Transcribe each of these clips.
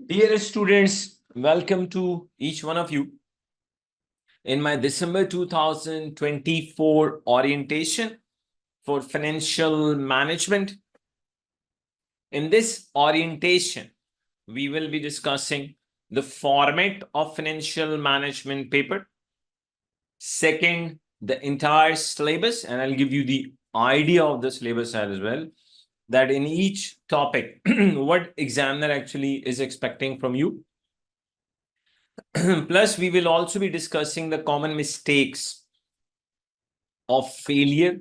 Dear students, welcome to each one of you in my December 2024 orientation for financial management. In this orientation, we will be discussing the format of financial management paper. Second, the entire syllabus, and I'll give you the idea of the syllabus as well, that in each topic, what examiner actually is expecting from you. Plus, we will also be discussing the common mistakes of failure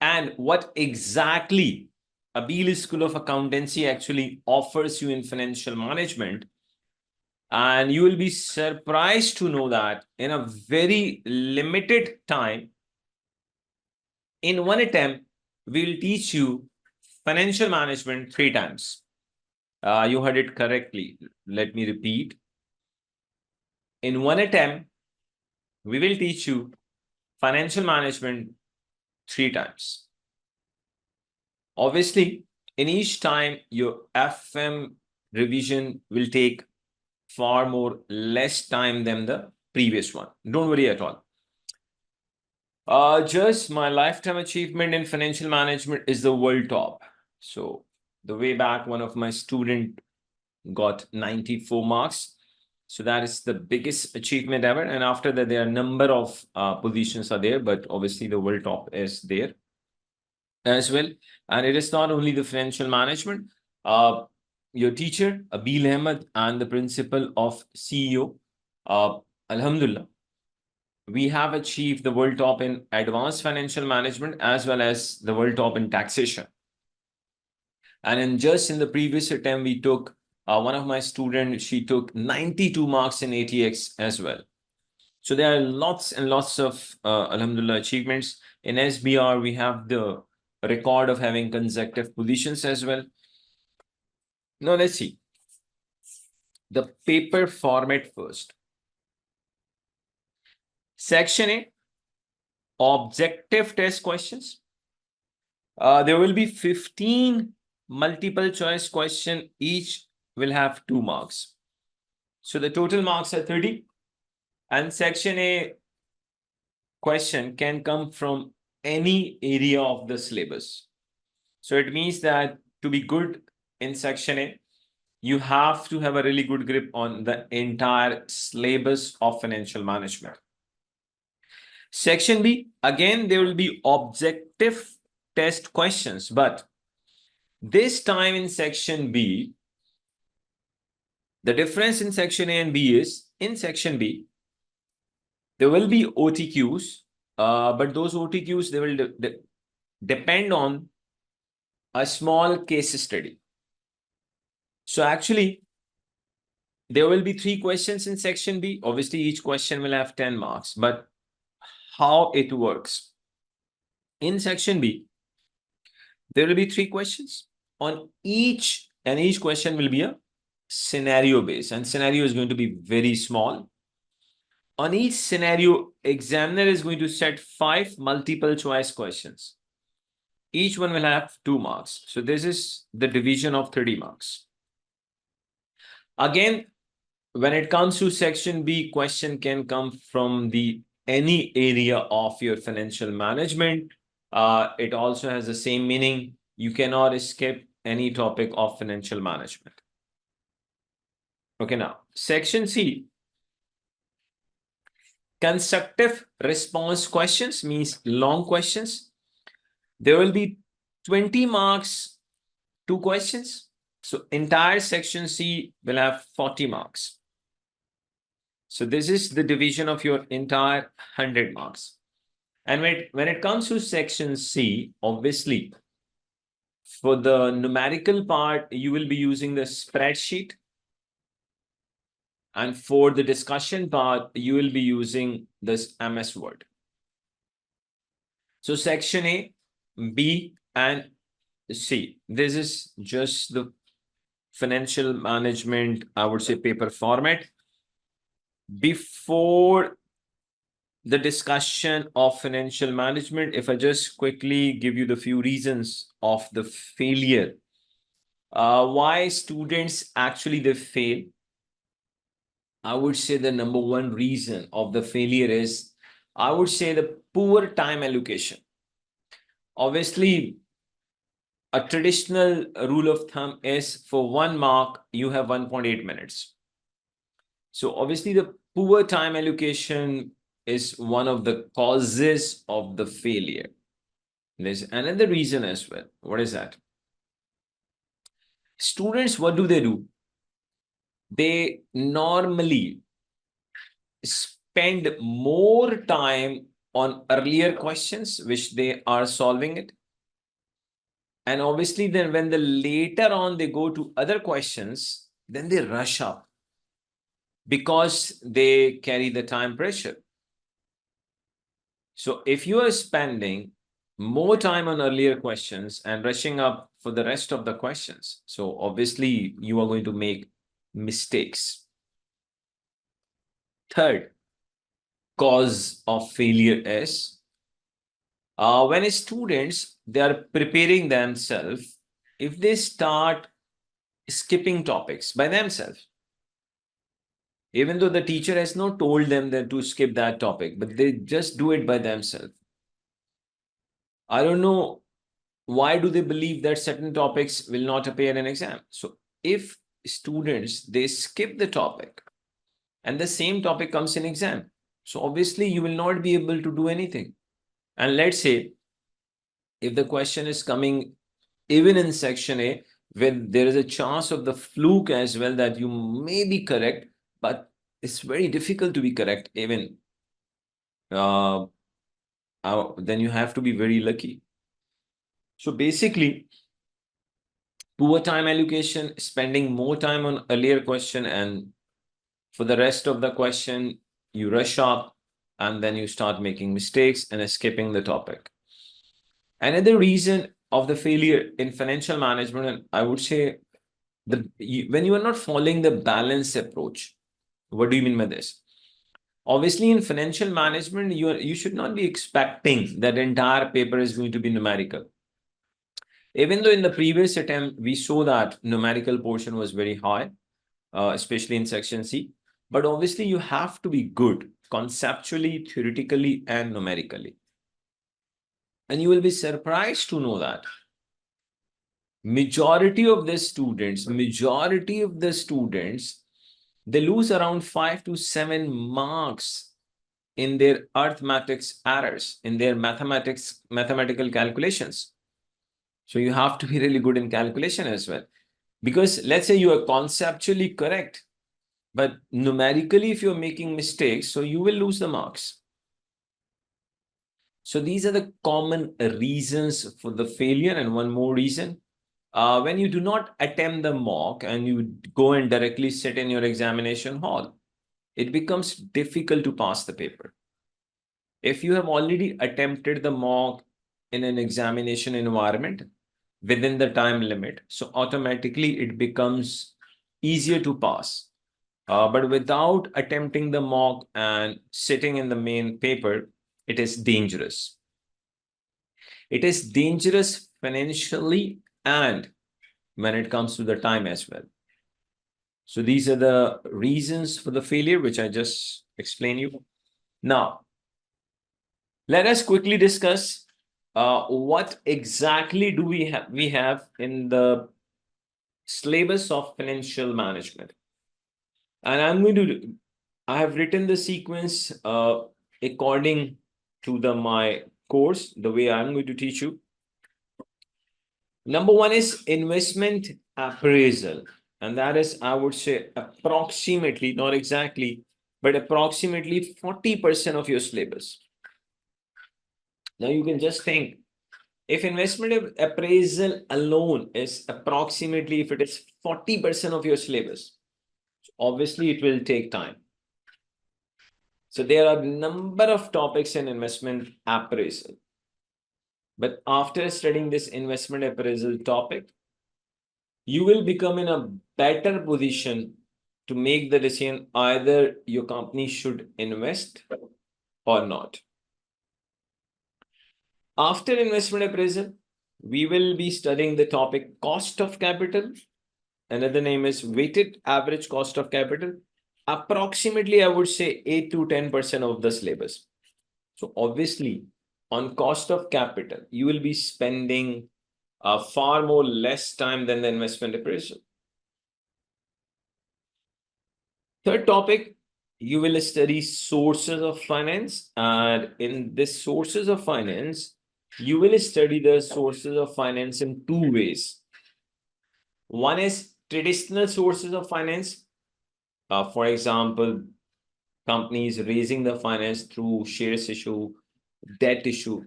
and what exactly Abil School of Accountancy actually offers you in financial management. And you will be surprised to know that in a very limited time, in one attempt, we'll teach you financial management 3 times. You heard it correctly. Let me repeat. In one attempt, we will teach you financial management 3 times. Obviously, in each time, your FM revision will take far more less time than the previous one. Don't worry at all. Just my lifetime achievement in financial management is the world top. So the way back, one of my student got 94 marks. So that is the biggest achievement ever. And after that, there are a number of positions are there, but obviously the world top is there as well. And it is not only the financial management. Your teacher, Abil Ahmed, and the principal of CEO, Alhamdulillah, we have achieved the world top in advanced financial management as well as the world top in taxation. And in the previous attempt, we took one of my students, she took 92 marks in ATX as well. So there are lots and lots of Alhamdulillah achievements. In SBR, we have the record of having consecutive positions as well. Now let's see the paper format first. Section A, objective test questions. There will be 15 multiple choice question. Each will have 2 marks. So the total marks are 30. And section A question can come from any area of the syllabus. So it means that to be good in section A, you have to have a really good grip on the entire syllabus of financial management. Section B, again, there will be objective test questions, but this time in section B, the difference in section A and B is in section B, there will be OTQs, but those OTQs, they will depend on a small case study. So actually, there will be 3 questions in section B. Obviously, each question will have 10 marks, but how it works. In section B, there will be 3 questions on each, and each question will be a scenario based, and scenario is going to be very small. On each scenario, examiner is going to set 5 multiple choice questions. Each one will have 2 marks. So this is the division of 30 marks. Again, when it comes to section B, question can come from the any area of your financial management. It also has the same meaning. You cannot skip any topic of financial management. Okay, now section C, constructive response questions means long questions. There will be 20 marks, 2 questions. So entire section C will have 40 marks. So this is the division of your entire 100 marks. And when it comes to section C, obviously, for the numerical part, you will be using the spreadsheet. And for the discussion part, you will be using this MS Word. So section A, B, and C. This is just the financial management, I would say, paper format. Before the discussion of financial management, if I just quickly give you the few reasons of the failure Why students actually they fail? I would say the number one reason of the failure is, I would say, the poor time allocation. Obviously, a traditional rule of thumb is for 1 mark, you have 1.8 minutes. So obviously the poor time allocation is one of the causes of the failure. There's another reason as well. What is that? Students, what do? They normally spend more time on earlier questions, which they are solving it. And obviously, then when the later on they go to other questions, then they rush up because they carry the time pressure. So if you are spending more time on earlier questions and rushing up for the rest of the questions, so obviously you are going to make mistakes. Third cause of failure is when students they are preparing themselves, if they start skipping topics by themselves, even though the teacher has not told them that to skip that topic, but they just do it by themselves. I don't know why do they believe that certain topics will not appear in exam. So if students they skip the topic and the same topic comes in exam, so obviously you will not be able to do anything. And let's say if the question is coming even in section A, when there is a chance of the fluke as well that you may be correct, but it's very difficult to be correct even, then you have to be very lucky. So basically, poor time allocation, spending more time on earlier question, and for the rest of the question, you rush up and then you start making mistakes and escaping the topic. Another reason of the failure in financial management, I would say, when you are not following the balanced approach. What do you mean by this? Obviously, in financial management, you should not be expecting that entire paper is going to be numerical. Even though in the previous attempt, we saw that numerical portion was very high, especially in section C. But obviously, you have to be good conceptually, theoretically, and numerically. And you will be surprised to know that majority of the students, they lose around 5 to 7 marks in their arithmetics errors, in their mathematical calculations. So you have to be really good in calculation as well. Because let's say you are conceptually correct, but numerically, if you're making mistakes, so you will lose the marks. So these are the common reasons for the failure. And one more reason, when you do not attempt the mock and you go and directly sit in your examination hall, it becomes difficult to pass the paper. If you have already attempted the mock in an examination environment within the time limit, so automatically it becomes easier to pass. But without attempting the mock and sitting in the main paper, it is dangerous. It is dangerous financially and when it comes to the time as well. So these are the reasons for the failure, which I just explained you. Now, let us quickly discuss what exactly do we have in the syllabus of financial management. And I have written the sequence according to my course, the way I'm going to teach you. Number one is investment appraisal. And that is, I would say, approximately, not exactly, but approximately 40% of your syllabus. Now you can just think, if investment appraisal alone is approximately, if it is 40% of your syllabus, obviously it will take time. So there are a number of topics in investment appraisal. But after studying this investment appraisal topic, you will become in a better position to make the decision either your company should invest or not. After investment appraisal, we will be studying the topic cost of capital. Another name is weighted average cost of capital. Approximately, I would say 8 to 10% of the syllabus. So obviously, on cost of capital, you will be spending far more less time than the investment appraisal. Third topic, you will study sources of finance. And in this sources of finance, you will study the sources of finance in two ways. One is traditional sources of finance. For example, companies raising the finance through shares issue, debt issue.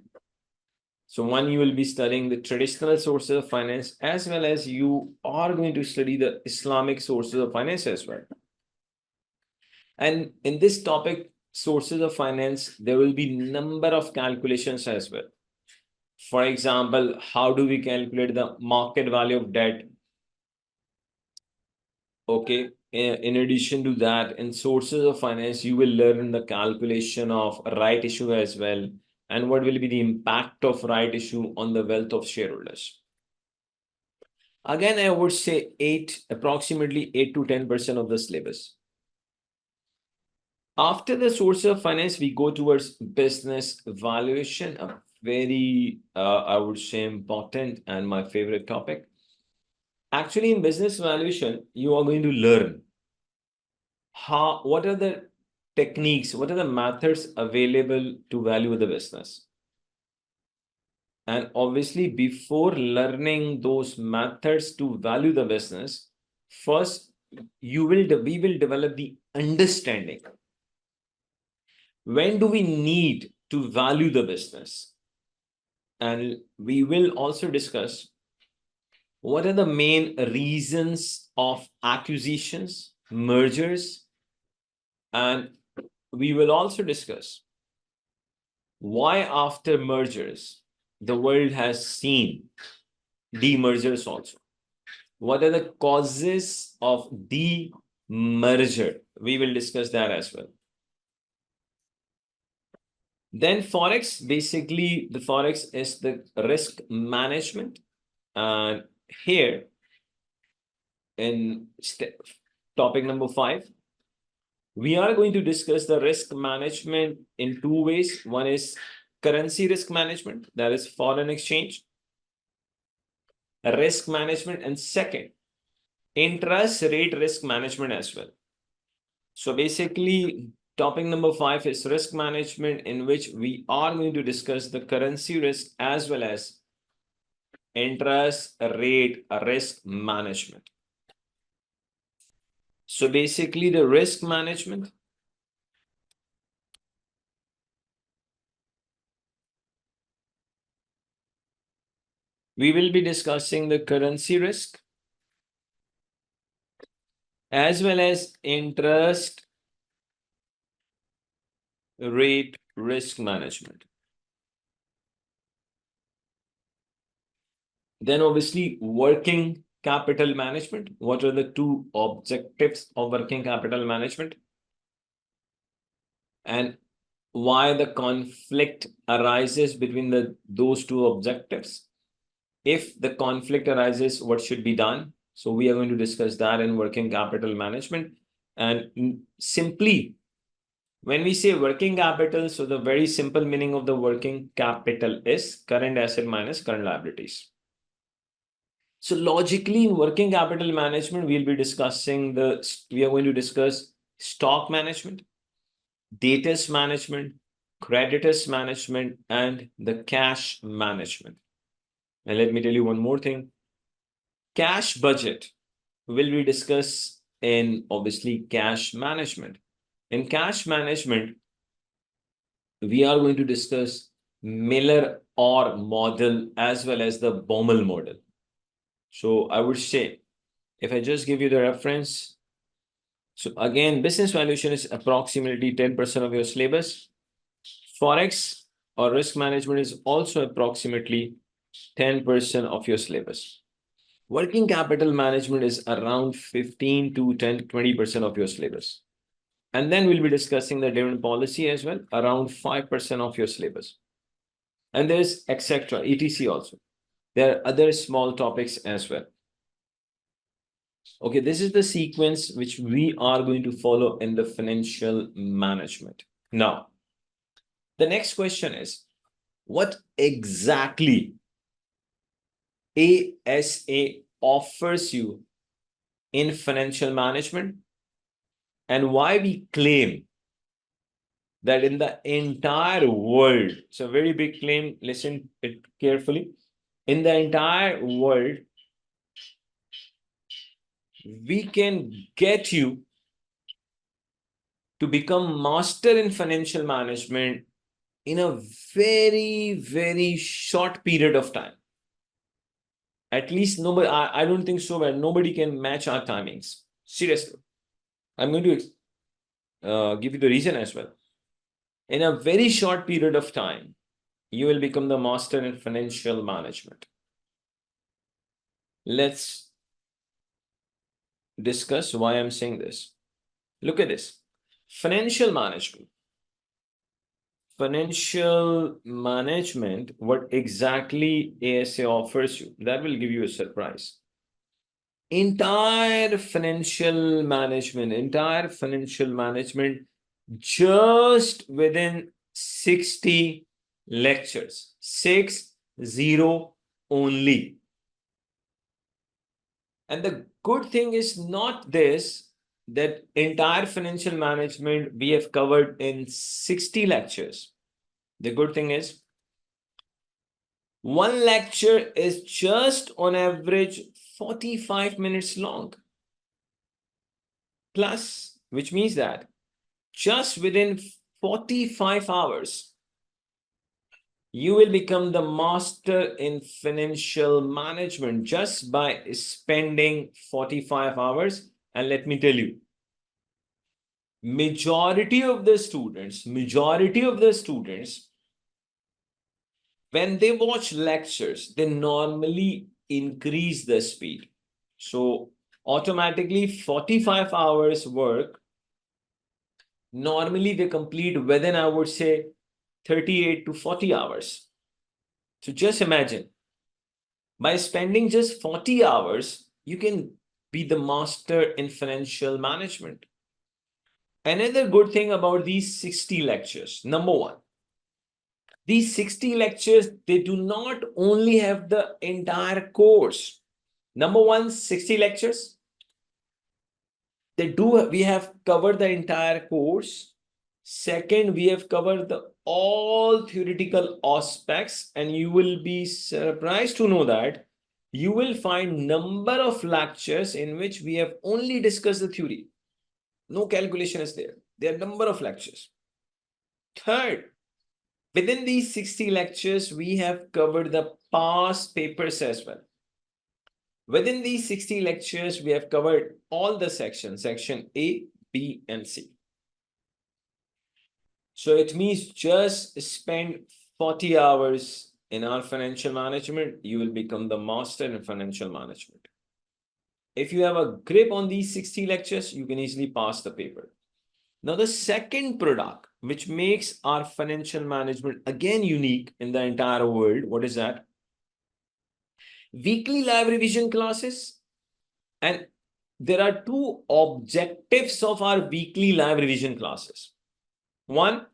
So one, you will be studying the traditional sources of finance, as well as you are going to study the Islamic sources of finance as well. And in this topic, sources of finance, there will be number of calculations as well. For example, how do we calculate the market value of debt? Okay. In addition to that, in sources of finance, you will learn the calculation of right issue as well, and what will be the impact of right issue on the wealth of shareholders. Again, I would say approximately 8 to 10% of the syllabus. After the source of finance, we go towards business valuation, a very, I would say, important and my favorite topic. Actually, in business valuation, you are going to learn what are the techniques, what are the methods available to value the business. And obviously, before learning those methods to value the business, first we will develop the understanding. When do we need to value the business? And we will also discuss what are the main reasons of acquisitions, mergers, and we will also discuss why after mergers the world has seen demergers also. What are the causes of demerger? We will discuss that as well. Then Forex, basically the Forex is the risk management. And here in topic number 5, we are going to discuss the risk management in two ways. One is currency risk management, that is foreign exchange risk management, and second, interest rate risk management as well. So basically, topic number 5 is risk management, in which we are going to discuss the currency risk as well as interest rate risk management. So basically, the risk management, we will be discussing the currency risk as well as interest rate risk management. Then obviously working capital management. What are the two objectives of working capital management? And why the conflict arises between those two objectives? If the conflict arises, what should be done? So we are going to discuss that in working capital management. And simply, when we say working capital, so the very simple meaning of the working capital is current asset minus current liabilities. So logically, in working capital management, we are going to discuss stock management, debtors management, creditors management, and the cash management. And let me tell you one more thing. Cash budget will be discussed in obviously cash management. In cash management, we are going to discuss Miller-Orr model as well as the Baumol model. So I would say, if I just give you the reference, so again, business valuation is approximately 10% of your syllabus. Forex or risk management is also approximately 10% of your syllabus. Working capital management is around 15 to 20% of your syllabus. And then we'll be discussing the dividend policy as well, around 5% of your syllabus. And there's etc. ETC also. There are other small topics as well. Okay, this is the sequence which we are going to follow in the financial management. Now, the next question is, what exactly ASA offers you in financial management, and why we claim that in the entire world, it's a very big claim, listen it carefully, in the entire world, we can get you to become master in financial management in a very, very short period of time. At least nobody, I don't think so, but nobody can match our timings. Seriously. I'm going to give you the reason as well. In a very short period of time, you will become the master in financial management. Let's discuss why I'm saying this. Look at this. Financial management. Financial management, what exactly ASA offers you, that will give you a surprise. Entire financial management, just within 60 lectures, 60 only. And the good thing is not this, that entire financial management we have covered in 60 lectures. The good thing is, one lecture is just on average 45 minutes long. Plus, which means that just within 45 hours, you will become the master in financial management just by spending 45 hours. And let me tell you, majority of the students, when they watch lectures, they normally increase the speed. So automatically 45 hours work, normally they complete within, I would say, 38 to 40 hours. So just imagine, by spending just 40 hours, you can be the master in financial management. Another good thing about these 60 lectures, number one, these 60 lectures, they do not only have the entire course. Number one, 60 lectures, we have covered the entire course. Second, we have covered all theoretical aspects, and you will be surprised to know that you will find number of lectures in which we have only discussed the theory. No calculation is there. There are number of lectures. Third, within these 60 lectures, we have covered the past papers as well. Within these 60 lectures, we have covered all the sections, section A, B, and C. So it means just spend 40 hours in our financial management, you will become the master in financial management. If you have a grip on these 60 lectures, you can easily pass the paper. Now, the second product, which makes our financial management again unique in the entire world, what is that? Weekly live revision classes. And there are two objectives of our weekly live revision classes. One,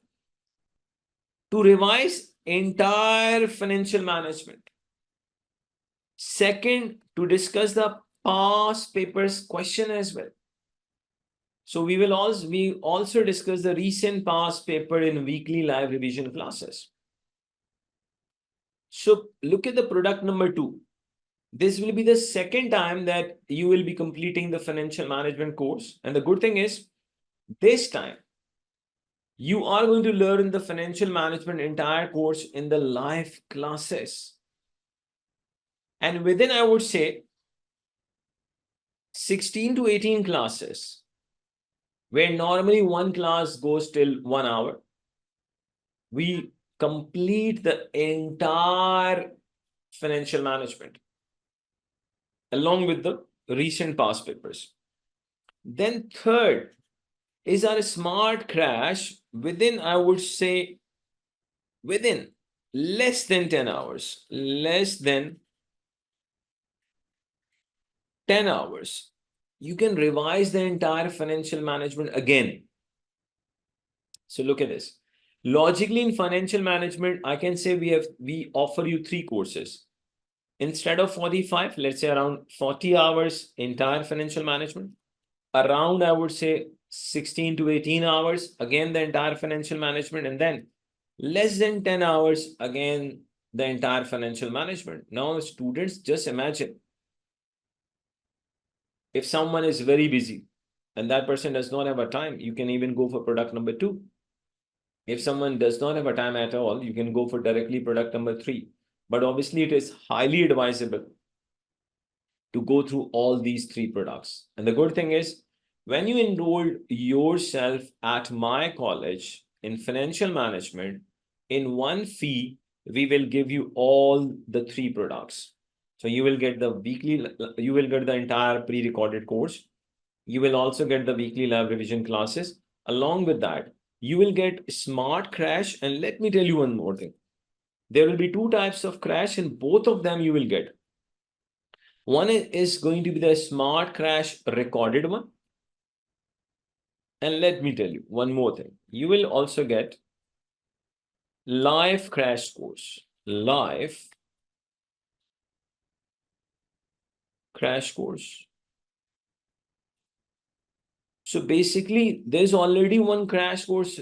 to revise entire financial management. Second, to discuss the past papers question as well. So we also discuss the recent past paper in weekly live revision classes. So look at the product number 2. This will be the second time that you will be completing the financial management course. And the good thing is, this time, you are going to learn the financial management entire course in the live classes. And within, I would say, 16 to 18 classes, where normally one class goes till 1 hour, we complete the entire financial management along with the recent past papers. Then third is our smart crash within, I would say, within less than 10 hours, less than 10 hours, you can revise the entire financial management again. So look at this. Logically, in financial management, I can say we offer you 3 courses. Instead of 45, let's say around 40 hours entire financial management. Around, I would say 16 to 18 hours, again, the entire financial management, and then less than 10 hours, again, the entire financial management. Now, students, just imagine if someone is very busy and that person does not have a time, you can even go for product number 2. If someone does not have a time at all, you can go for directly product number 3. But obviously, it is highly advisable to go through all these 3 products. And the good thing is, when you enroll yourself at my college in financial management, in one fee, we will give you all the 3 products. So you will get the you will get the entire pre-recorded course. You will also get the weekly live revision classes. Along with that, you will get smart crash. And let me tell you one more thing. There will be 2 types of crash, and both of them you will get. One is going to be the smart crash recorded one. And let me tell you one more thing. You will also get live crash course. Live crash course. So basically, there's already one crash course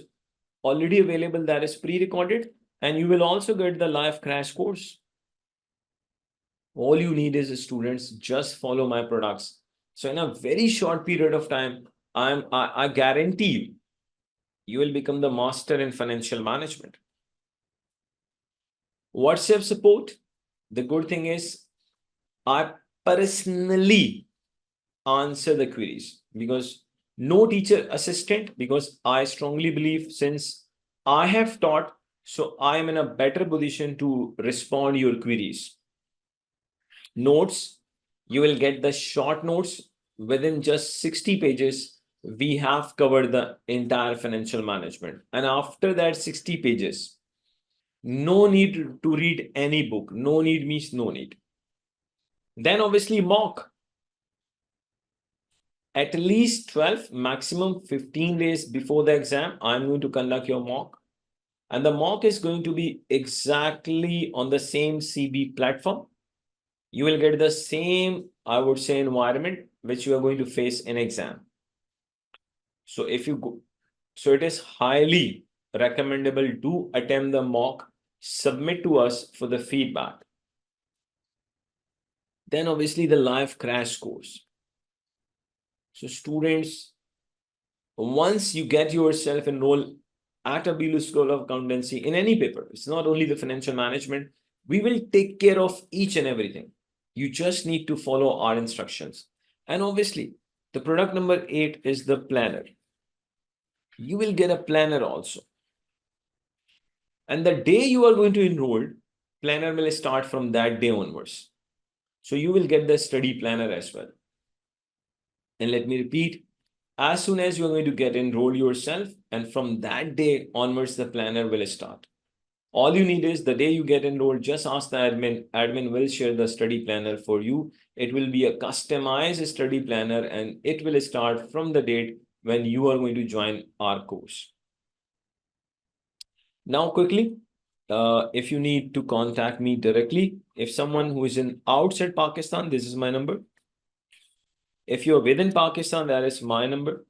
already available that is pre-recorded, and you will also get the live crash course. All you need is, students, just follow my products. So in a very short period of time, I guarantee you, you will become the master in financial management. WhatsApp support. The good thing is, I personally answer the queries, because no teacher assistant, because I strongly believe, since I have taught, so I am in a better position to respond your queries. Notes, you will get the short notes within just 60 pages. We have covered the entire financial management. And after that 60 pages, no need to read any book. No need means no need. Then obviously mock. At least 12, maximum 15 days before the exam, I'm going to conduct your mock. And the mock is going to be exactly on the same CB platform. You will get the same, I would say, environment which you are going to face in exam. So if you go, so it is highly recommendable to attempt the mock, submit to us for the feedback. Then obviously the live crash course. So students, once you get yourself enrolled at Abilu School of Accountancy in any paper, it's not only the financial management, we will take care of each and everything. You just need to follow our instructions. And obviously, the product number 8 is the planner. You will get a planner also. And the day you are going to enroll, planner will start from that day onwards. So you will get the study planner as well. And let me repeat, as soon as you're going to get enrolled yourself, and from that day onwards, the planner will start. All you need is, the day you get enrolled, just ask the admin. Admin will share the study planner for you. It will be a customized study planner, and it will start from the date when you are going to join our course. Now, quickly, if you need to contact me directly, if someone who is in outside Pakistan, this is my number. If you're within Pakistan, that is my number.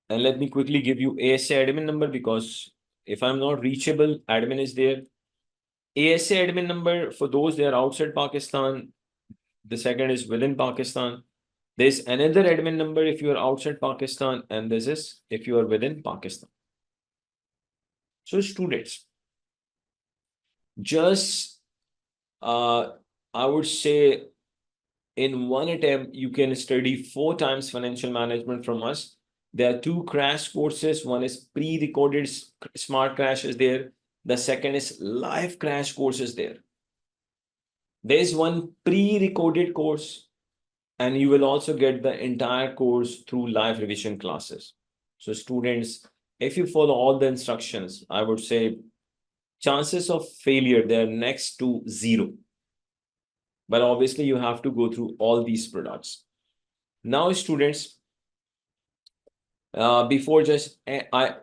And let me quickly give you ACCA admin number, because if I'm not reachable, admin is there. ACCA admin number for those that are outside Pakistan. The second is within Pakistan. There's another admin number if you are outside Pakistan, and this is if you are within Pakistan. So students, just I would say, in one attempt, you can study 4 times financial management from us. There are 2 crash courses. One is pre-recorded smart crash is there. The second is live crash course is there. There's one pre-recorded course, and you will also get the entire course through live revision classes. So students, if you follow all the instructions, I would say chances of failure, they are next to 0. but obviously you have to go through all these products. Now, students, before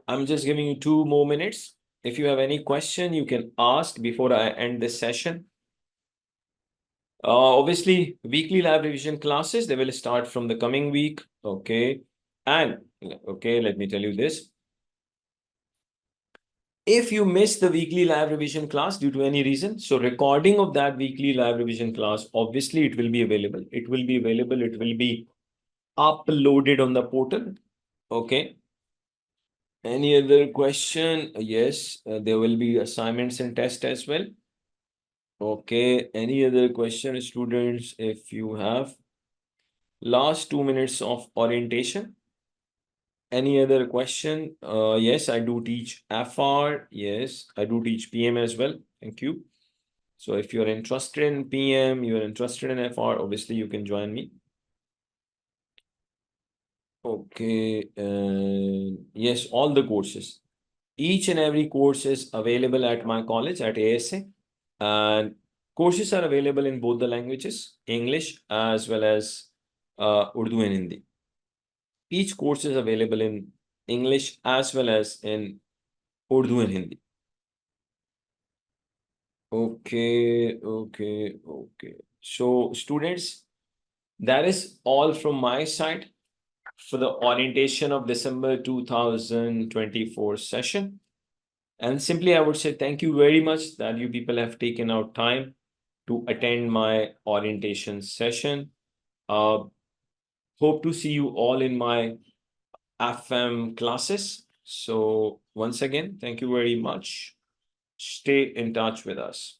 I'm just giving you 2 more minutes. If you have any question, you can ask before I end this session. Obviously, weekly lab revision classes, they will start from the coming week. Okay. And okay, let me tell you this. If you miss the weekly lab revision class due to any reason, so recording of that weekly lab revision class, obviously it will be available. It will be available. It will be uploaded on the portal. Okay. Any other question? Yes, there will be assignments and tests as well. Okay. Any other question, students? If you have last 2 minutes of orientation. Any other question? Yes, I do teach FR. Yes, I do teach PM as well. Thank you. So if you're interested in PM, you're interested in FR, obviously you can join me. Okay. Yes, all the courses. Each and every course is available at my college at ASA. And courses are available in both the languages, English as well as Urdu and Hindi. Each course is available in English as well as in Urdu and Hindi. Okay, okay, okay. So, students, that is all from my side for the orientation of December 2024 session. And simply, I would say thank you very much that you people have taken out time to attend my orientation session. Hope to see you all in my FM classes. So once again, thank you very much. Stay in touch with us.